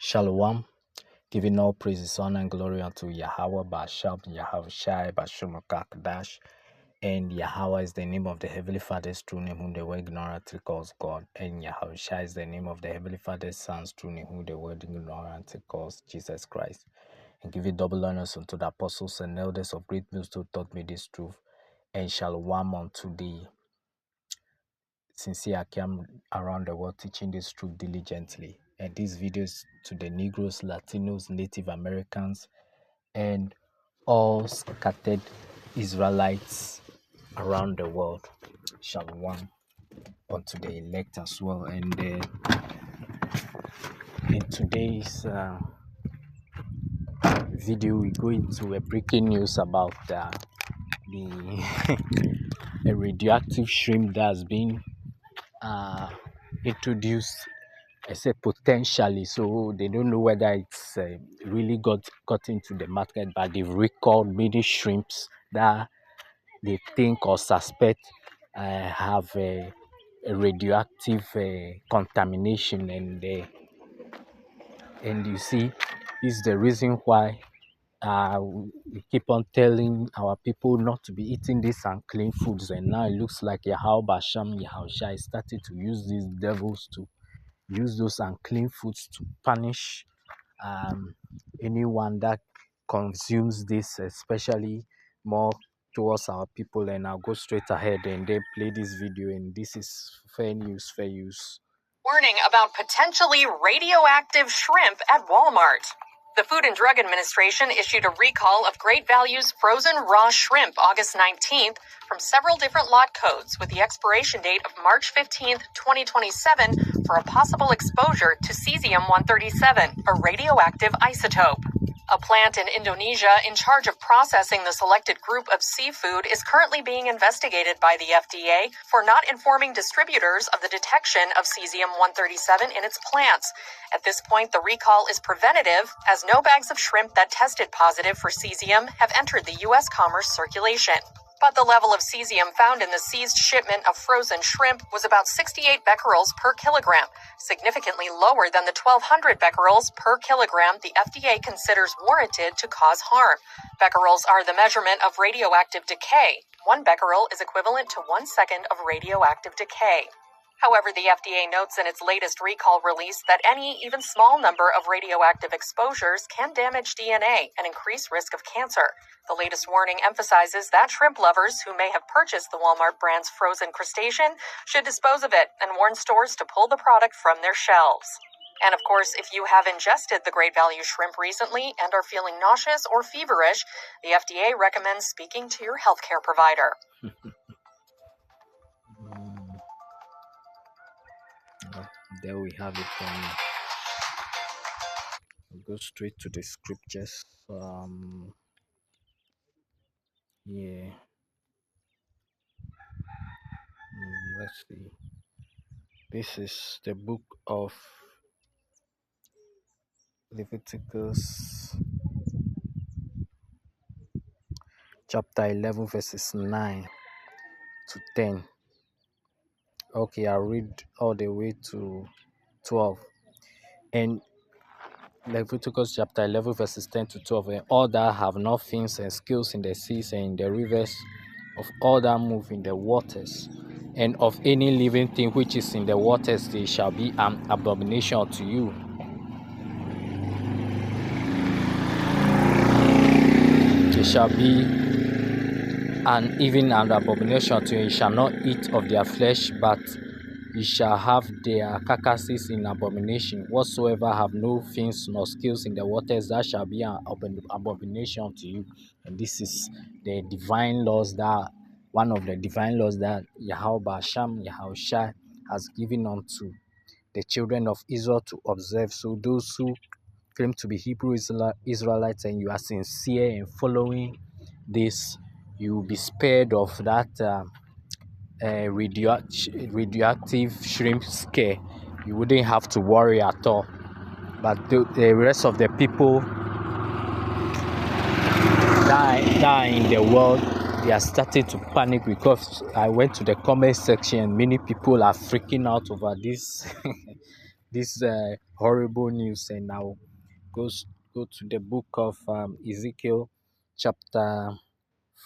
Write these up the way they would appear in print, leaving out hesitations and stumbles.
Shalom, giving all praises, honor, and glory unto Yahweh, Basham, Yahweh Shai, Bashum Kakdash. And Yahweh is the name of the Heavenly Father's true name, whom the world ignorantly calls God. And Yahweh Shai is the name of the Heavenly Father's Son's true name, whom the world ignorantly calls Jesus Christ. And give it double honors unto the apostles and elders of great news who taught me this truth. And shalom unto the sincere I came around the world teaching this truth diligently. And these videos to the Negroes, Latinos, Native Americans, and all scattered Israelites around the world. Shalom unto the elect as well. And in today's video, we go into a breaking news about the a radioactive shrimp that has been introduced. I said potentially, so they don't know whether it's really got into the market, but they've recalled many shrimps that they think or suspect have a radioactive contamination, and you see, this is the reason why we keep on telling our people not to be eating these unclean foods, and now it looks like Yahweh Basham Yahushua is starting to use these devils to use those unclean foods to punish anyone that consumes this, especially more towards our people. And I'll go straight ahead and then play this video, and this is fair news, fair use. Warning about potentially radioactive shrimp at Walmart. The Food and Drug Administration issued a recall of Great Value's frozen raw shrimp August 19th from several different lot codes with the expiration date of March 15th, 2027 for a possible exposure to cesium-137, a radioactive isotope. A plant in Indonesia in charge of processing the selected group of seafood is currently being investigated by the FDA for not informing distributors of the detection of cesium-137 in its plants. At this point, the recall is preventative, as no bags of shrimp that tested positive for cesium have entered the U.S. commerce circulation. But the level of cesium found in the seized shipment of frozen shrimp was about 68 becquerels per kilogram, significantly lower than the 1,200 becquerels per kilogram the FDA considers warranted to cause harm. Becquerels are the measurement of radioactive decay. 1 becquerel is equivalent to 1 second of radioactive decay. However, the FDA notes in its latest recall release that any, even small number of radioactive exposures can damage DNA and increase risk of cancer. The latest warning emphasizes that shrimp lovers who may have purchased the Walmart brand's frozen crustacean should dispose of it and warn stores to pull the product from their shelves. And of course, if you have ingested the Great Value shrimp recently and are feeling nauseous or feverish, the FDA recommends speaking to your healthcare provider. There we have it. We'll go straight to the scriptures. Let's see. This is the book of Leviticus, chapter 11, verses 9 to 10. Okay, I'll read all the way to 12. And Leviticus chapter 11, verses 10 to 12. And all that have not fins and scales in the seas and in the rivers, of all that move in the waters, and of any living thing which is in the waters, they shall be an abomination to you. They shall be an abomination to you. You shall not eat of their flesh, but you shall have their carcasses in abomination. Whatsoever have no fins nor scales in the waters, that shall be an abomination to you. And this is the divine laws, that one of the divine laws that Yahweh Basham Yahushua has given unto the children of Israel to observe. So those who claim to be Hebrew Israelites and you are sincere in following this, you will be spared of that radioactive shrimp scare. You wouldn't have to worry at all. But the rest of the people that are in the world, they are starting to panic, because I went to the comment section. Many people are freaking out over this this horrible news, and now go go to the book of Ezekiel chapter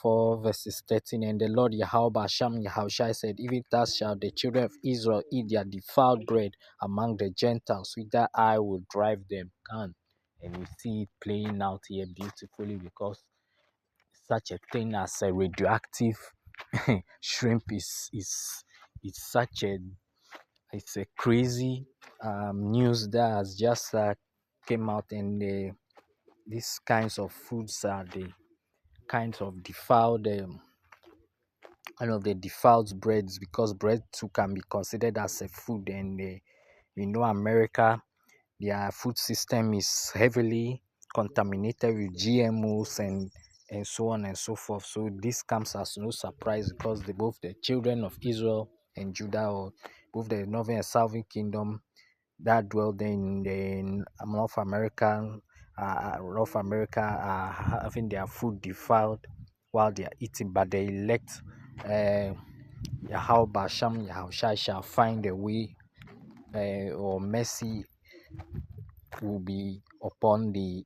4 verses 13. And the Lord Yahweh Hashem Yahushai said, even thus shall the children of Israel eat their defiled bread among the Gentiles, whither I will drive them. And we see it playing out here beautifully, because such a thing as a radioactive shrimp is such a it's a crazy news that has just came out. And these kinds of foods are the kinds of defiled one of the defiled breads, because bread too can be considered as a food. And America, their food system is heavily contaminated with GMOs and so on and so forth. So this comes as no surprise, because both the children of Israel and Judah, or both the northern and southern kingdom that dwelled in the North America, are having their food defiled while they are eating. But the elect, Yahweh Basham Yahushai, shall find a way, or mercy will be upon the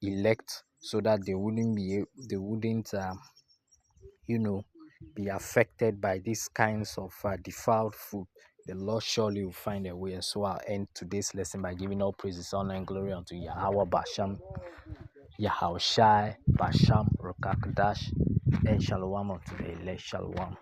elect, so that they wouldn't be affected by these kinds of defiled food. The Lord surely will find a way. And so I'll end today's lesson by giving all praises, honor, and glory unto Yahweh Basham Yahushai Basham Rokakdash, and Shalom unto the elect. Shalom.